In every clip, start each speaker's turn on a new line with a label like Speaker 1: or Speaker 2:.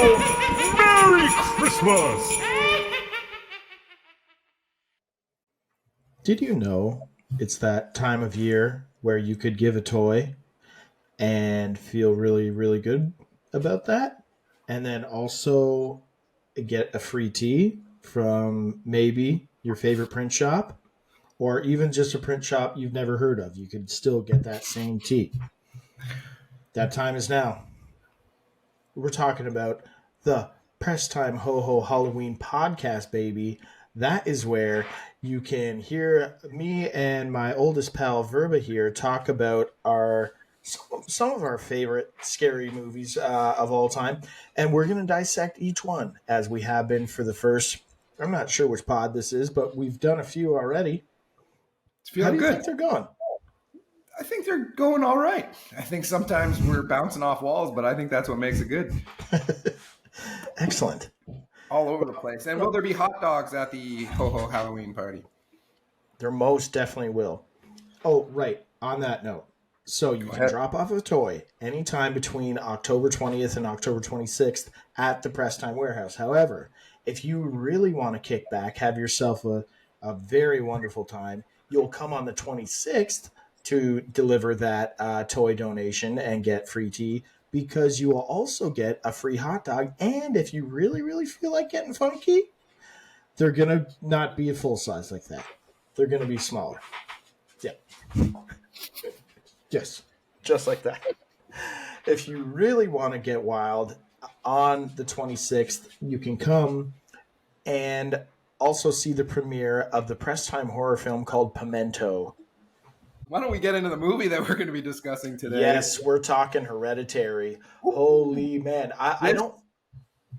Speaker 1: Merry Christmas!
Speaker 2: Did you know it's that time of year where you could give a toy and feel really, really good about that? And then also get a free tea from maybe your favorite print shop or even just a print shop you've never heard of. You could still get that same tea. That time is now. We're talking about the Press Time Ho Ho Halloween podcast, baby. That is where you can hear me and my oldest pal Verba here talk about some of our favorite scary movies of all time, and we're going to dissect each one as we have been for the first. I'm not sure which pod this is, but we've done a few already.
Speaker 3: It's
Speaker 2: How
Speaker 3: feeling
Speaker 2: do you
Speaker 3: good.
Speaker 2: think they're going?
Speaker 3: I think they're going all right. I think sometimes we're bouncing off walls, but I think that's what makes it good.
Speaker 2: Excellent.
Speaker 3: All over the place. And will there be hot dogs at the Ho Ho Halloween party?
Speaker 2: There most definitely will. Oh, right. On that note, so you can drop off a toy anytime between October 20th and October 26th at the Press Time Warehouse. However, if you really want to kick back, have yourself a very wonderful time, you'll come on the 26th to deliver that toy donation and get free tea, because you will also get a free hot dog. And if you really, really feel like getting funky, they're going to not be a full size like that. They're going to be smaller. Yeah. Yes. Just like that. If you really want to get wild, on the 26th, you can come and also see the premiere of the Press Time horror film called Pimento.
Speaker 3: Why don't we get into the movie that we're going to be discussing today?
Speaker 2: Yes, we're talking Hereditary. Holy man. I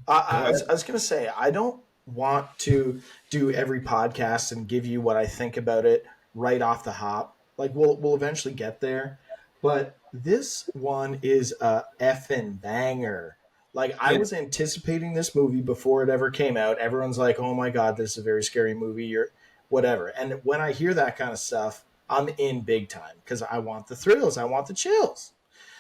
Speaker 2: was going to say, I don't want to do every podcast and give you what I think about it right off the hop. Like, we'll eventually get there. But this one is a effing banger. Like, I was anticipating this movie before it ever came out. Everyone's like, oh my God, this is a very scary movie. You're whatever. And when I hear that kind of stuff, I'm in big time because I want the thrills. I want the chills.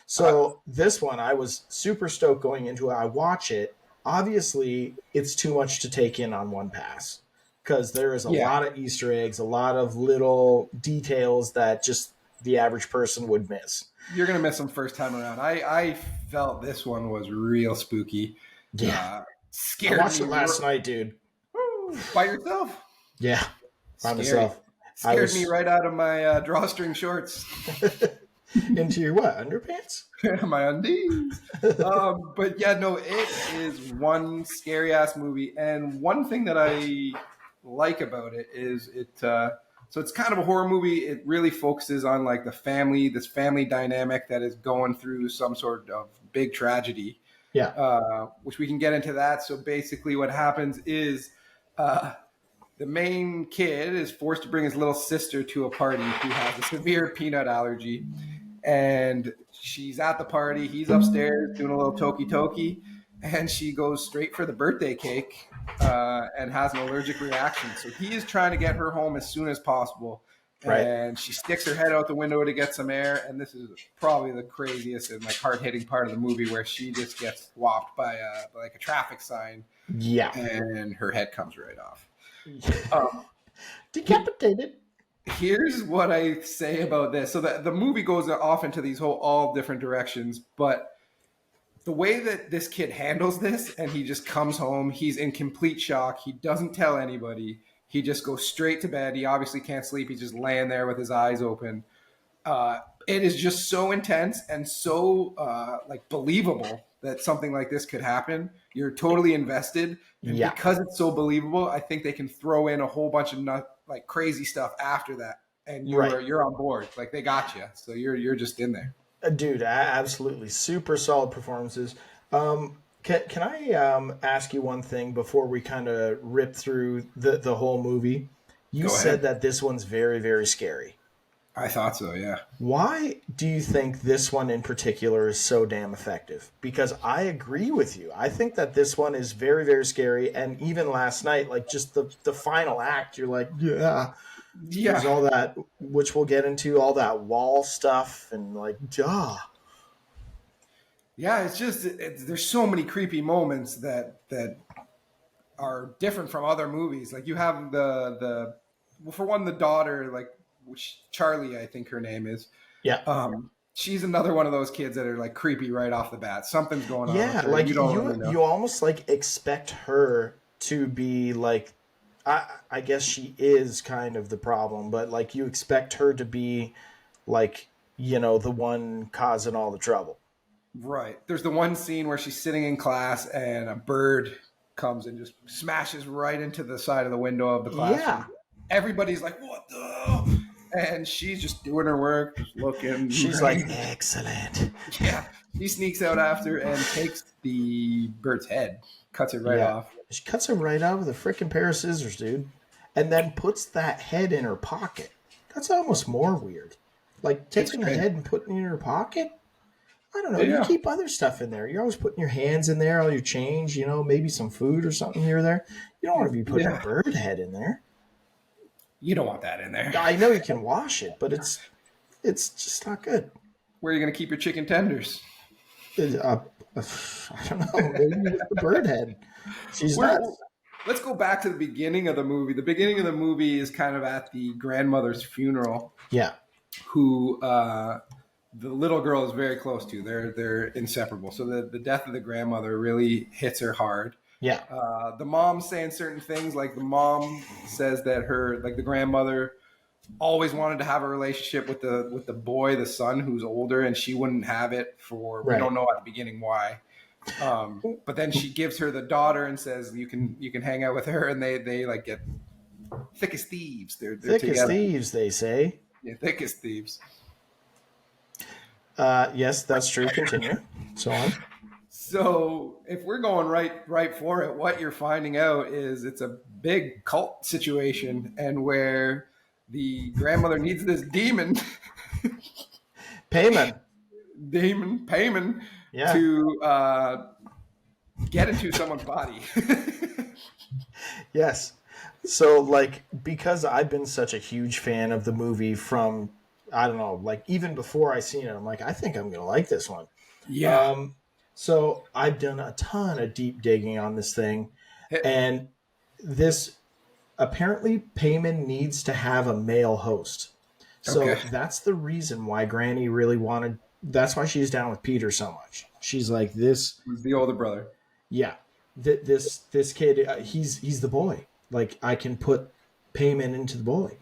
Speaker 2: So this one, I was super stoked going into it. I watch it. Obviously, it's too much to take in on one pass because there is a lot of Easter eggs, a lot of little details that just the average person would miss.
Speaker 3: You're going to miss them first time around. I felt this one was real spooky.
Speaker 2: Yeah.
Speaker 3: Scared
Speaker 2: I watched
Speaker 3: me
Speaker 2: it last night, dude.
Speaker 3: By yourself?
Speaker 2: Yeah. By myself.
Speaker 3: Scared me right out of my drawstring shorts.
Speaker 2: Into your what? Underpants?
Speaker 3: My undies. But yeah, no, it is one scary ass movie. And one thing that I like about it is so it's kind of a horror movie. It really focuses on like this family dynamic that is going through some sort of big tragedy.
Speaker 2: Yeah.
Speaker 3: Which we can get into that. So basically what happens is the main kid is forced to bring his little sister to a party who has a severe peanut allergy. And she's at the party. He's upstairs doing a little toki, and she goes straight for the birthday cake and has an allergic reaction. So he is trying to get her home as soon as possible.
Speaker 2: Right.
Speaker 3: And she sticks her head out the window to get some air. And this is probably the craziest and like hard-hitting part of the movie, where she just gets whopped by a traffic sign.
Speaker 2: Yeah.
Speaker 3: And her head comes right off.
Speaker 2: Decapitated.
Speaker 3: Here's what I say about this. So the movie goes off into these all different directions, but the way that this kid handles this, and he just comes home, he's in complete shock. He doesn't tell anybody. He just goes straight to bed. He obviously can't sleep. He's just laying there with his eyes open. It is just so intense and so believable that something like this could happen. You're totally invested. And because it's so believable, I think they can throw in a whole bunch of crazy stuff after that, and you're on board. Like, they got you, so you're just in there.
Speaker 2: Dude, absolutely, super solid performances. Can I ask you one thing before we kind of rip through the whole movie? You said that this one's very, very scary.
Speaker 3: I thought so, yeah.
Speaker 2: Why do you think this one in particular is so damn effective? Because I agree with you. I think that this one is very, very scary. And even last night, like, just the final act, you're like, there's all that, which we'll get into, all that wall stuff and like, duh.
Speaker 3: Yeah, it's just there's so many creepy moments that are different from other movies. Like you have the well, for one, the daughter, like which Charlie, I think her name is.
Speaker 2: Yeah.
Speaker 3: She's another one of those kids that are like creepy right off the bat. Something's going on with
Speaker 2: Yeah,
Speaker 3: her.
Speaker 2: like
Speaker 3: You don't
Speaker 2: you
Speaker 3: really know.
Speaker 2: you almost like expect her to be like I guess she is kind of the problem, but like you expect her to be like, the one causing all the trouble.
Speaker 3: Right. There's the one scene where she's sitting in class and a bird comes and just smashes right into the side of the window of the
Speaker 2: Yeah.
Speaker 3: classroom. Everybody's like, "What the?" And she's just doing her work, just looking.
Speaker 2: She's like, "Excellent."
Speaker 3: Yeah, she sneaks out after and takes the bird's head, cuts it right
Speaker 2: Yeah.
Speaker 3: off.
Speaker 2: She cuts him right out with a freaking pair of scissors, dude. And then puts that head in her pocket. That's almost more weird. Like
Speaker 3: It's
Speaker 2: taking the
Speaker 3: strange.
Speaker 2: head and putting it in her pocket? I don't know. You
Speaker 3: Yeah,
Speaker 2: keep other stuff in there. You're always putting your hands in there, all your change, maybe some food or something here or there. You don't want to be putting a
Speaker 3: yeah.
Speaker 2: bird head in there.
Speaker 3: You don't want that in there.
Speaker 2: I know you can wash it, but it's just not good.
Speaker 3: Where are you going to keep your chicken tenders?
Speaker 2: I don't know. Maybe with the bird head. She's
Speaker 3: We're,
Speaker 2: nuts.
Speaker 3: let's go back to the beginning of the movie. The beginning of the movie is kind of at the grandmother's funeral,
Speaker 2: Yeah.
Speaker 3: who the little girl is very close to. They're inseparable. So the death of the grandmother really hits her hard.
Speaker 2: Yeah.
Speaker 3: The mom's saying certain things, like the mom says that the grandmother always wanted to have a relationship with the boy, the son who's older, and she wouldn't have it for we
Speaker 2: Right.
Speaker 3: don't know at the beginning why. But then she gives her the daughter and says you can hang out with her, and they like get thick as thieves. They're
Speaker 2: Thick as
Speaker 3: together.
Speaker 2: thieves, they say.
Speaker 3: Yeah, thick as thieves.
Speaker 2: Yes, that's true. Continue. So on.
Speaker 3: So if we're going right for it, what you're finding out is it's a big cult situation, and where the grandmother needs this
Speaker 2: Payment.
Speaker 3: demon payment
Speaker 2: Yeah.
Speaker 3: to get into someone's body.
Speaker 2: Yes. So, like, because I've been such a huge fan of the movie from, I don't know, like, even before I seen it, I'm like, I think I'm going to like this one.
Speaker 3: Yeah.
Speaker 2: Um, so I've done a ton of deep digging on this thing,
Speaker 3: Hit me.
Speaker 2: and this apparently Payman needs to have a male host. So
Speaker 3: Okay.
Speaker 2: that's the reason why Granny really wanted. That's why she's down with Peter so much. She's like this.
Speaker 3: Who's the older brother?
Speaker 2: Yeah, this kid. He's the boy. Like I can put Payman into the boy.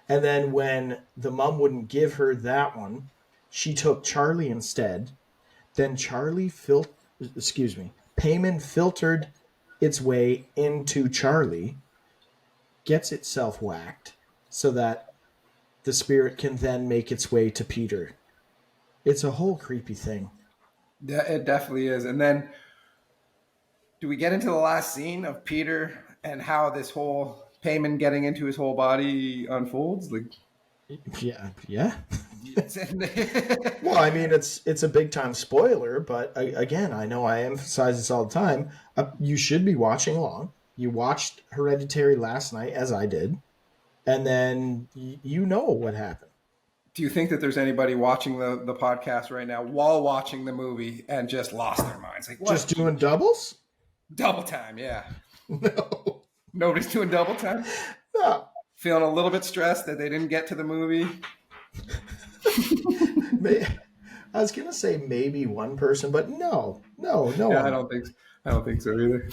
Speaker 2: And then when the mom wouldn't give her that one, she took Charlie instead. Then Payman filtered its way into Charlie, gets itself whacked, so that the spirit can then make its way to Peter. It's a whole creepy thing.
Speaker 3: Yeah, it definitely is. And then, do we get into the last scene of Peter and how this whole payment getting into his whole body unfolds? Like,
Speaker 2: Yeah, yeah.
Speaker 3: it's
Speaker 2: Well, I mean, it's a big time spoiler, but again, I know I emphasize this all the time. You should be watching along. You watched Hereditary last night, as I did, and then you know what happened.
Speaker 3: do you think that there's anybody watching the podcast right now while watching the movie and just lost their minds? Like,
Speaker 2: Just
Speaker 3: what?
Speaker 2: doing doubles?
Speaker 3: Double time, yeah.
Speaker 2: No,
Speaker 3: Nobody's doing double time.
Speaker 2: no.
Speaker 3: Feeling a little bit stressed that they didn't get to the movie.
Speaker 2: I was gonna say maybe one person, but no
Speaker 3: Yeah,
Speaker 2: one.
Speaker 3: I don't think so either.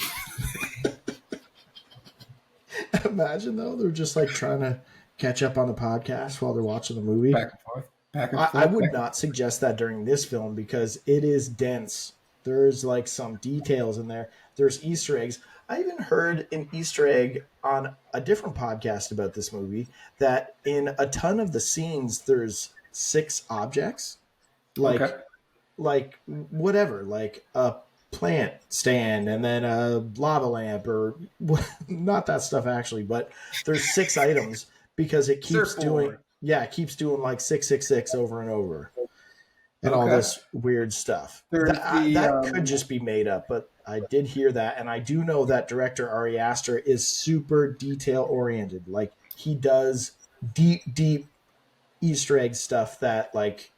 Speaker 2: Imagine though, they're just like trying to catch up on the podcast while they're watching the movie.
Speaker 3: Back and forth, back and
Speaker 2: I
Speaker 3: forth.
Speaker 2: would not suggest that during this film because it is dense. There's like some details in there. There's Easter eggs. I even heard an Easter egg on a different podcast about this movie that in a ton of the scenes there's 6 objects.
Speaker 3: Okay.
Speaker 2: Like whatever, like a plant stand and then a lava lamp or not that stuff actually, but there's 6 items because it keeps doing
Speaker 3: Surfboard.
Speaker 2: it keeps doing like 666 over and over and all
Speaker 3: Okay.
Speaker 2: this weird stuff.
Speaker 3: There's
Speaker 2: That could just be made up, but I did hear that, and I do know that director Ari Aster is super detail oriented. Like he does deep Easter egg stuff that like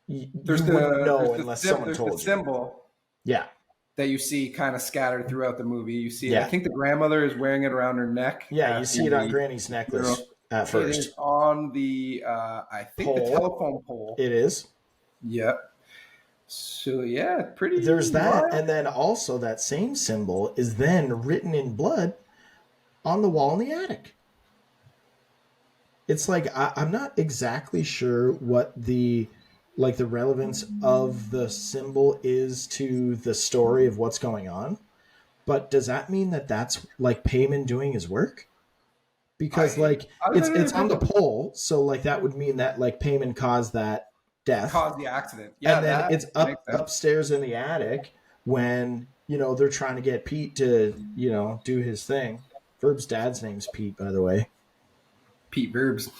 Speaker 2: you
Speaker 3: there's
Speaker 2: wouldn't
Speaker 3: the
Speaker 2: know
Speaker 3: there's
Speaker 2: unless someone
Speaker 3: there's the
Speaker 2: told you.
Speaker 3: symbol.
Speaker 2: Yeah.
Speaker 3: that you see kind of scattered throughout the movie. You see it. I
Speaker 2: Yeah.
Speaker 3: think the grandmother is wearing it around her neck
Speaker 2: Yeah. You
Speaker 3: at
Speaker 2: see it on
Speaker 3: the
Speaker 2: Granny's necklace
Speaker 3: funeral.
Speaker 2: at
Speaker 3: It is
Speaker 2: first.
Speaker 3: on the, I think the
Speaker 2: Pole.
Speaker 3: telephone pole.
Speaker 2: It is.
Speaker 3: Yep. So yeah, pretty
Speaker 2: There's that.
Speaker 3: wild.
Speaker 2: And then also that same symbol is then written in blood on the wall in the attic. It's like I'm not exactly sure what the relevance of the symbol is to the story of what's going on. But does that mean that that's like Payman doing his work? Because like
Speaker 3: I was under the
Speaker 2: it's on the
Speaker 3: impression
Speaker 2: pole, so like that would mean that like Payman caused that death,
Speaker 3: caused the accident. Yeah,
Speaker 2: and then
Speaker 3: that
Speaker 2: it's
Speaker 3: makes
Speaker 2: up
Speaker 3: sense.
Speaker 2: upstairs in the attic when they're trying to get Pete to do his thing. Verb's dad's name's Pete, by the way.
Speaker 3: Pete Verbs.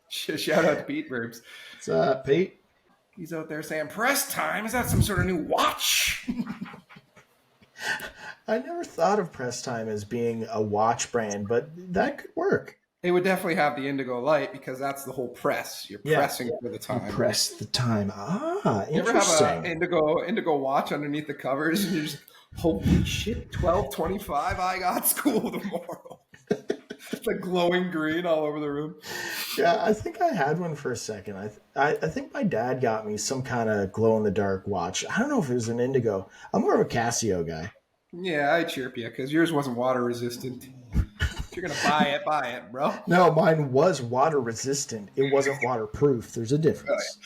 Speaker 3: Shout out to Pete Verbs.
Speaker 2: What's up, Pete?
Speaker 3: He's out there saying, "Press time. Is that some sort of new watch?"
Speaker 2: I never thought of Press Time as being a watch brand, but that could work.
Speaker 3: They would definitely have the indigo light because that's the whole press. You're
Speaker 2: Yeah,
Speaker 3: pressing for the
Speaker 2: you
Speaker 3: time.
Speaker 2: press the time. Ah,
Speaker 3: You ever have a
Speaker 2: interesting.
Speaker 3: indigo watch underneath the covers and you're just, holy shit, 12:25, I got school tomorrow. It's like glowing green all over the room.
Speaker 2: Yeah, I think I had one for a second. I think my dad got me some kind of glow in the dark watch. I don't know if it was an Indigo. I'm more of a Casio guy.
Speaker 3: Yeah, I chirp you because yours wasn't water resistant. If you're gonna buy it, bro.
Speaker 2: No, mine was water resistant. It wasn't waterproof. There's a difference.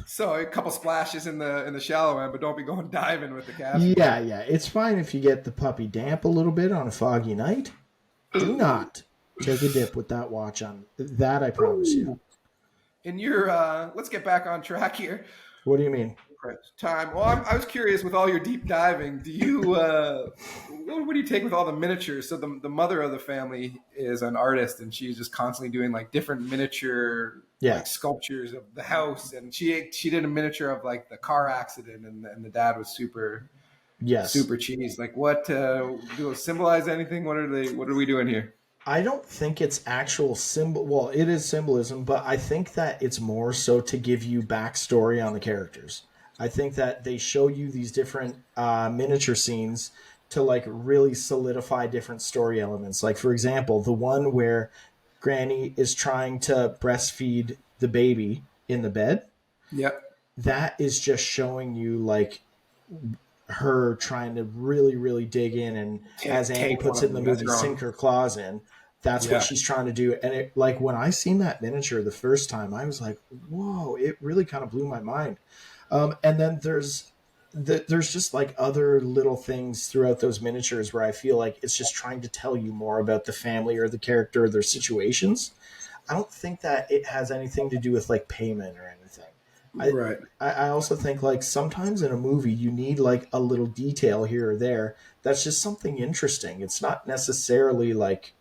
Speaker 3: So a couple splashes in the shallow end, but don't be going diving with the Casio.
Speaker 2: Yeah, yeah. It's fine if you get the puppy damp a little bit on a foggy night. Do not take a dip with that watch on. That I promise you.
Speaker 3: And you're let's get back on track here.
Speaker 2: What do you mean?
Speaker 3: Time. Well, I was curious with all your deep diving. Do you what do you take with all the miniatures? So the mother of the family is an artist, and she's just constantly doing like different miniature
Speaker 2: Yeah.
Speaker 3: like sculptures of the house. And she did a miniature of like the car accident, and the dad was super
Speaker 2: Yes.
Speaker 3: cheese. Like what do those symbolize anything? What are we doing here?
Speaker 2: I don't think it's actual symbol. Well, it is symbolism, but I think that it's more so to give you backstory on the characters. I think that they show you these different miniature scenes to like really solidify different story elements. Like for example, the one where Granny is trying to breastfeed the baby in the bed.
Speaker 3: Yep.
Speaker 2: That is just showing you like her trying to really, really dig in, and as Andy puts it in the movie, sink her claws in. That's what she's trying to do. And it, like when I seen that miniature the first time, I was like, "Whoa!" It really kind of blew my mind. And then there's just like other little things throughout those miniatures where I feel like it's just trying to tell you more about the family or the character or their situations. I don't think that it has anything to do with like payment or anything.
Speaker 3: Right.
Speaker 2: I also think like sometimes in a movie you need like a little detail here or there that's just something interesting. It's not necessarily like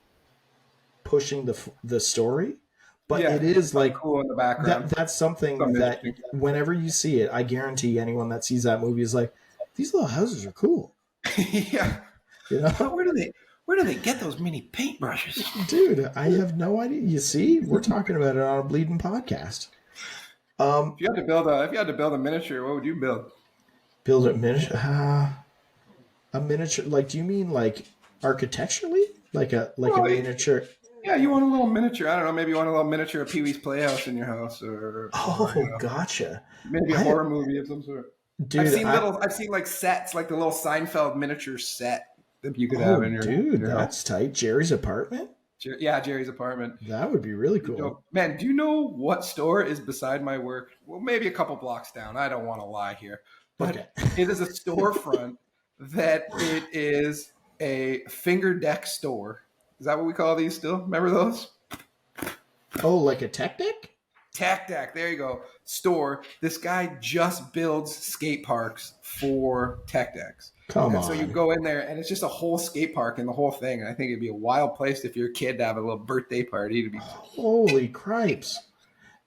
Speaker 2: pushing the story, but it is like
Speaker 3: cool in the background.
Speaker 2: that's something that whenever you see it, I guarantee anyone that sees that movie is like, these little houses are cool.
Speaker 3: Yeah.
Speaker 2: You know?
Speaker 3: Where do they get those mini paintbrushes?
Speaker 2: Dude, I have no idea. You see, we're talking about it on a bleeding podcast.
Speaker 3: If you had to build a miniature, what would you build?
Speaker 2: Build a miniature. A miniature. Like, do you mean like architecturally? Like a miniature?
Speaker 3: Yeah, you want a little miniature. I don't know. Maybe you want a little miniature of Pee Wee's Playhouse in your house, or
Speaker 2: Gotcha.
Speaker 3: maybe a horror movie of some sort.
Speaker 2: Dude,
Speaker 3: I've seen like sets, like the little Seinfeld miniature set that you could have in your.
Speaker 2: Dude,
Speaker 3: your
Speaker 2: that's
Speaker 3: house.
Speaker 2: tight. Jerry's apartment.
Speaker 3: Yeah, Jerry's apartment.
Speaker 2: That would be really cool.
Speaker 3: Man, do you know what store is beside my work? Well, maybe a couple blocks down. I don't want to lie here, but it is a storefront that it is a finger deck store. Is that what we call these still? Remember those?
Speaker 2: Oh, like a tech deck?
Speaker 3: Tech deck. There you go. Store. This guy just builds skate parks for tech decks.
Speaker 2: Come on.
Speaker 3: So you go in there, and it's just a whole skate park and the whole thing. And I think it'd be a wild place if you're a kid to have a little birthday party. To be
Speaker 2: holy cripes.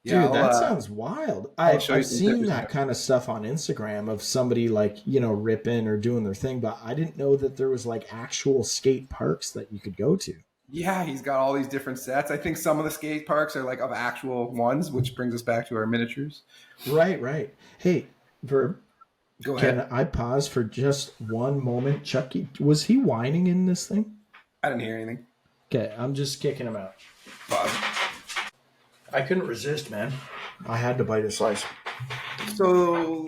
Speaker 2: Dude, that sounds wild. I've seen that kind of stuff on Instagram of somebody like, ripping or doing their thing, but I didn't know that there was like actual skate parks that you could go to.
Speaker 3: Yeah, he's got all these different sets. I think some of the skate parks are like of actual ones, which brings us back to our miniatures.
Speaker 2: Right. Hey, Verb,
Speaker 3: Go
Speaker 2: Can
Speaker 3: ahead.
Speaker 2: I pause for just one moment? Chucky, was he whining in this thing?
Speaker 3: I didn't hear anything.
Speaker 2: Okay, I'm just kicking him out.
Speaker 3: Pause.
Speaker 2: I couldn't resist, man. I had to bite a slice.
Speaker 3: So,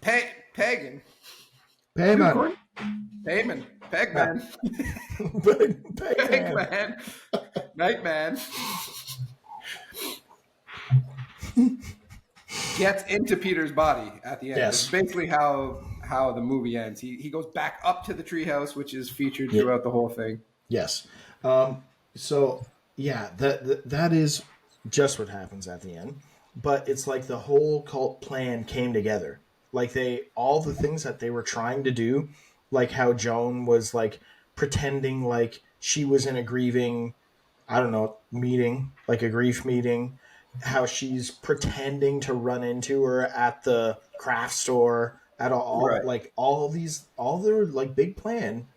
Speaker 3: pagan. Are we
Speaker 2: Payment.
Speaker 3: recording? Payman.
Speaker 2: Yeah.
Speaker 3: Pegman.
Speaker 2: Payman.
Speaker 3: Pegman. Nightman. Gets into Peter's body at the end. This is
Speaker 2: Yes.
Speaker 3: basically how the movie ends. He goes back up to the treehouse, which is featured
Speaker 2: Yeah.
Speaker 3: throughout the whole thing.
Speaker 2: Yes. So yeah, that is just what happens at the end. But it's like the whole cult plan came together. Like all the things that they were trying to do, like how Joan was like pretending like she was in a grieving, I don't know, meeting, like a grief meeting, how she's pretending to run into her at the craft store, at all,
Speaker 3: Right.
Speaker 2: like all their like big plan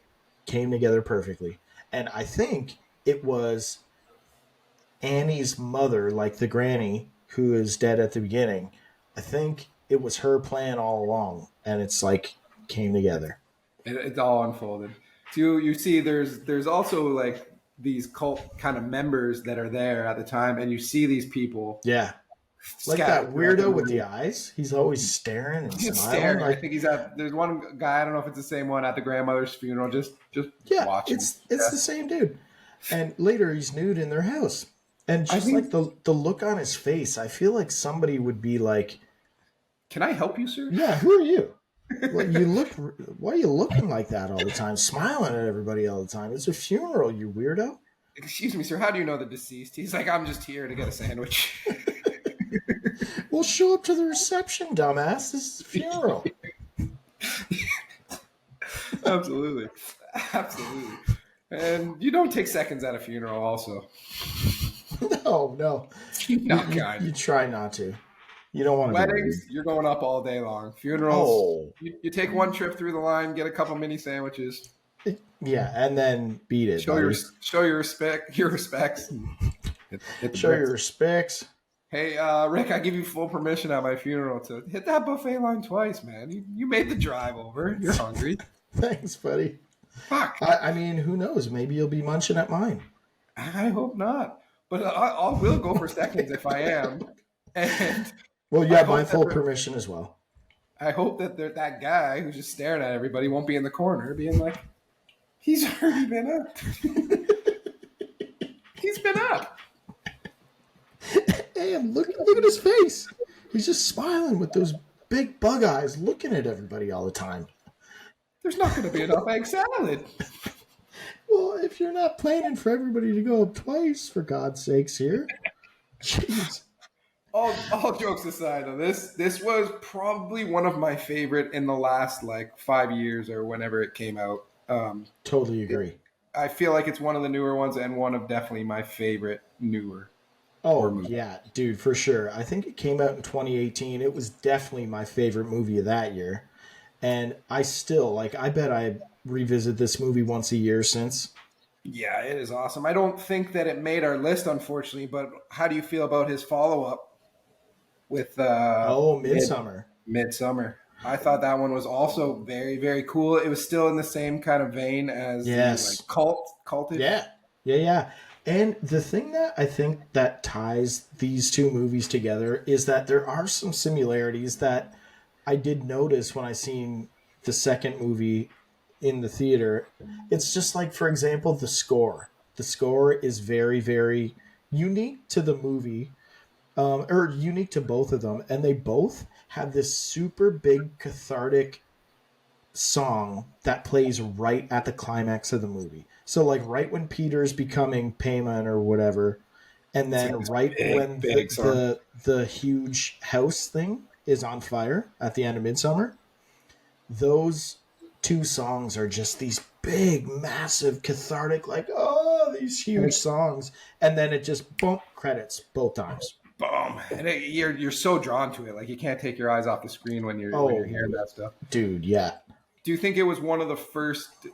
Speaker 2: came together perfectly. And I think it was Annie's mother, like the granny who is dead at the beginning. I think it was her plan all along, and it's like came together.
Speaker 3: It's all unfolded. So you see, there's also like these cult kind of members that are there at the time, and you see these people
Speaker 2: Yeah, like that
Speaker 3: scattered throughout the
Speaker 2: weirdo with the
Speaker 3: movie.
Speaker 2: eyes. He's always staring and
Speaker 3: Just
Speaker 2: smiling.
Speaker 3: staring. I
Speaker 2: Like,
Speaker 3: think he's at. There's one guy. I don't know if it's the same one at the grandmother's funeral. Just
Speaker 2: yeah,
Speaker 3: watching.
Speaker 2: it's
Speaker 3: Yeah.
Speaker 2: the same dude. And later he's nude in their house, and
Speaker 3: I
Speaker 2: just like
Speaker 3: think.
Speaker 2: the look on his face, I feel like somebody would be like,
Speaker 3: Can I help you, sir?
Speaker 2: "Yeah, who are you? Well, you look. Why are you looking like that all the time? Smiling at everybody all the time. It's a funeral, you weirdo."
Speaker 3: Excuse me, sir. How do you know the deceased? He's like, I'm just here to get a sandwich.
Speaker 2: Well, show up to the reception, dumbass. This is a funeral.
Speaker 3: Absolutely, absolutely. And you don't take seconds at a funeral. Also,
Speaker 2: No, no.
Speaker 3: not kind.
Speaker 2: You try not to. You don't want to be rude.
Speaker 3: Weddings, you're going up all day long. Funerals,
Speaker 2: Oh,
Speaker 3: you take one trip through the line, get a couple mini sandwiches,
Speaker 2: yeah, and then beat it,
Speaker 3: show your
Speaker 2: buddy.
Speaker 3: show your respects, and hit the
Speaker 2: Show your
Speaker 3: bricks.
Speaker 2: respects.
Speaker 3: Hey, Rick, I give you full permission at my funeral to hit that buffet line twice, man. You made the drive over. You're hungry.
Speaker 2: Thanks, buddy.
Speaker 3: Fuck.
Speaker 2: I mean, who knows? Maybe you'll be munching at mine.
Speaker 3: I hope not. But I will go for seconds if I am. And
Speaker 2: Well, you
Speaker 3: I
Speaker 2: have my
Speaker 3: hope that
Speaker 2: full permission as well.
Speaker 3: I hope that that guy who's just staring at everybody won't be in the corner being like, he's already been up. He's been up.
Speaker 2: Hey, look at his face. He's just smiling with those big bug eyes, looking at everybody all the time.
Speaker 3: There's not going to be enough egg salad.
Speaker 2: Well, if you're not planning for everybody to go up twice, for God's sakes, here. Jeez.
Speaker 3: All jokes aside, though, this was probably one of my favorite in the last like 5 years or whenever it came out.
Speaker 2: Totally agree.
Speaker 3: I feel like it's one of the newer ones and one of definitely my favorite newer horror
Speaker 2: Oh,
Speaker 3: movies.
Speaker 2: yeah, dude, for sure. I think it came out in 2018. It was definitely my favorite movie of that year. And I still, like, I bet I revisit this movie once a year since.
Speaker 3: Yeah, it is awesome. I don't think that it made our list, unfortunately. But how do you feel about his follow up with
Speaker 2: Oh, Midsummer.
Speaker 3: Midsummer? I thought that one was also very, very cool. It was still in the same kind of vein as the
Speaker 2: Yes.
Speaker 3: like cultish.
Speaker 2: Yeah. Yeah, yeah. And the thing that I think that ties these two movies together is that there are some similarities that I did notice when I seen the second movie in the theater. It's just like, for example, the score. The score is very, very unique to the movie, or unique to both of them, and they both have this super big cathartic song that plays right at the climax of the movie. So like right when Peter's becoming Payman or whatever, and
Speaker 3: It's like
Speaker 2: then
Speaker 3: this
Speaker 2: right
Speaker 3: big,
Speaker 2: when
Speaker 3: big song.
Speaker 2: the huge house thing is on fire at the end of Midsummer, those two songs are just these big, massive, cathartic, like, oh, these huge songs. And then it just bump credits both times.
Speaker 3: Boom! And you're so drawn to it, like you can't take your eyes off the screen when you're
Speaker 2: Oh,
Speaker 3: hearing that stuff.
Speaker 2: dude, yeah.
Speaker 3: Do you think it was one of the first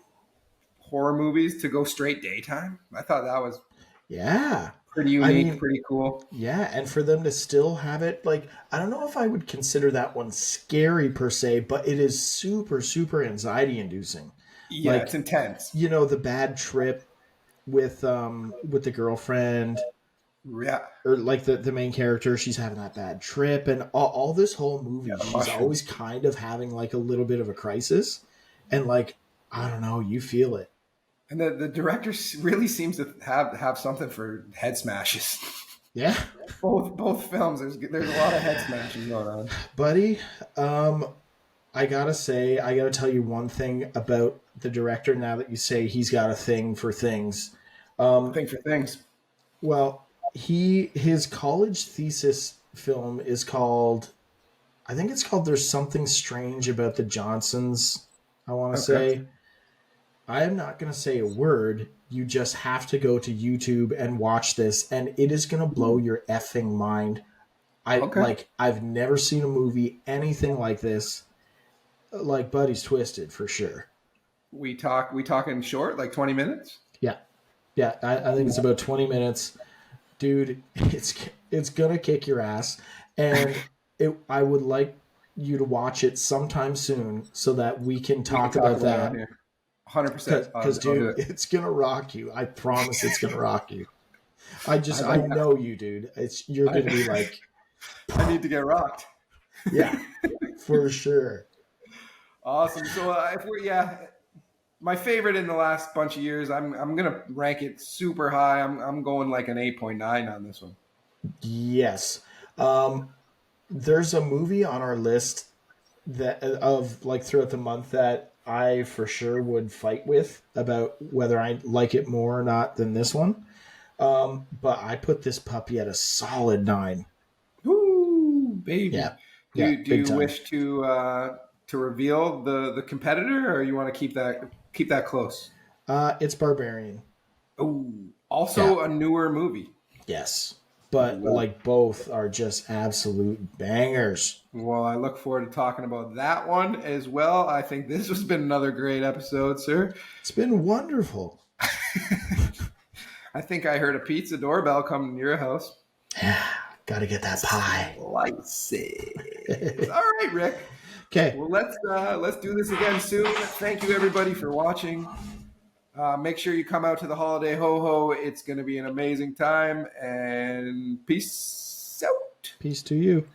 Speaker 3: horror movies to go straight daytime? I thought that was
Speaker 2: Yeah.
Speaker 3: Pretty
Speaker 2: I
Speaker 3: unique,
Speaker 2: mean,
Speaker 3: pretty cool.
Speaker 2: yeah, and for them to still have it, like, I don't know if I would consider that one scary per se, but it is super, super anxiety inducing.
Speaker 3: Yeah, it's
Speaker 2: Like,
Speaker 3: intense.
Speaker 2: the bad trip with the girlfriend,
Speaker 3: Yeah,
Speaker 2: or like the main character, she's having that bad trip, and all this whole movie,
Speaker 3: the
Speaker 2: she's always
Speaker 3: mushrooms.
Speaker 2: kind of having like a little bit of a crisis, and like, I don't know, you feel it.
Speaker 3: And the director really seems to have something for head smashes.
Speaker 2: Yeah,
Speaker 3: Both films, there's a lot of head smashing going on.
Speaker 2: buddy. Um, I gotta say, I gotta tell you one thing about the director. Now that you say he's got a thing for things, um,
Speaker 3: Thing for things.
Speaker 2: well, his college thesis film is called, I think it's called "There's Something Strange About the Johnsons." I want to
Speaker 3: Okay.
Speaker 2: say, I am not gonna say a word. You just have to go to YouTube and watch this, and it is gonna blow your effing mind.
Speaker 3: Okay.
Speaker 2: I've never seen a movie anything like this. Like Buddy's Twisted for sure.
Speaker 3: We talking short, like 20 minutes?
Speaker 2: Yeah, yeah. I think it's about 20 minutes, dude. It's gonna kick your ass, and I would like you to watch it sometime soon so that we can
Speaker 3: We can
Speaker 2: talk
Speaker 3: talk
Speaker 2: about
Speaker 3: about it on
Speaker 2: that.
Speaker 3: here. 100%.
Speaker 2: Because
Speaker 3: I'll do
Speaker 2: dude,
Speaker 3: it.
Speaker 2: it's gonna rock you. I promise it's gonna rock you.
Speaker 3: I
Speaker 2: I
Speaker 3: like
Speaker 2: know you, dude. You're gonna be
Speaker 3: I,
Speaker 2: like,
Speaker 3: I need to get rocked.
Speaker 2: yeah, for sure.
Speaker 3: Awesome. So if we're yeah, my favorite in the last bunch of years, I'm gonna rank it super high. I'm going like an 8.9 on this one.
Speaker 2: Yes. Um, there's a movie on our list that of like throughout the month that I for sure would fight with about whether I like it more or not than this one. But I put this puppy at a solid 9.
Speaker 3: Woo,
Speaker 2: Yeah,
Speaker 3: baby.
Speaker 2: yeah,
Speaker 3: Do
Speaker 2: big
Speaker 3: you
Speaker 2: time.
Speaker 3: wish to reveal the competitor, or you want to keep that close?
Speaker 2: It's Barbarian.
Speaker 3: Oh,
Speaker 2: Yeah,
Speaker 3: also a newer movie.
Speaker 2: yes, but
Speaker 3: Well,
Speaker 2: like both are just absolute bangers.
Speaker 3: well, I look forward to talking about that one as well. I think this has been another great episode, sir.
Speaker 2: It's been wonderful.
Speaker 3: I think I heard a pizza doorbell coming to your house.
Speaker 2: Yeah, gotta get that pie.
Speaker 3: Slices. All right, Rick.
Speaker 2: Okay,
Speaker 3: Well, let's do this again soon. Thank you everybody for watching. Make sure you come out to the holiday ho ho. It's going to be an amazing time. And peace out.
Speaker 2: peace to you.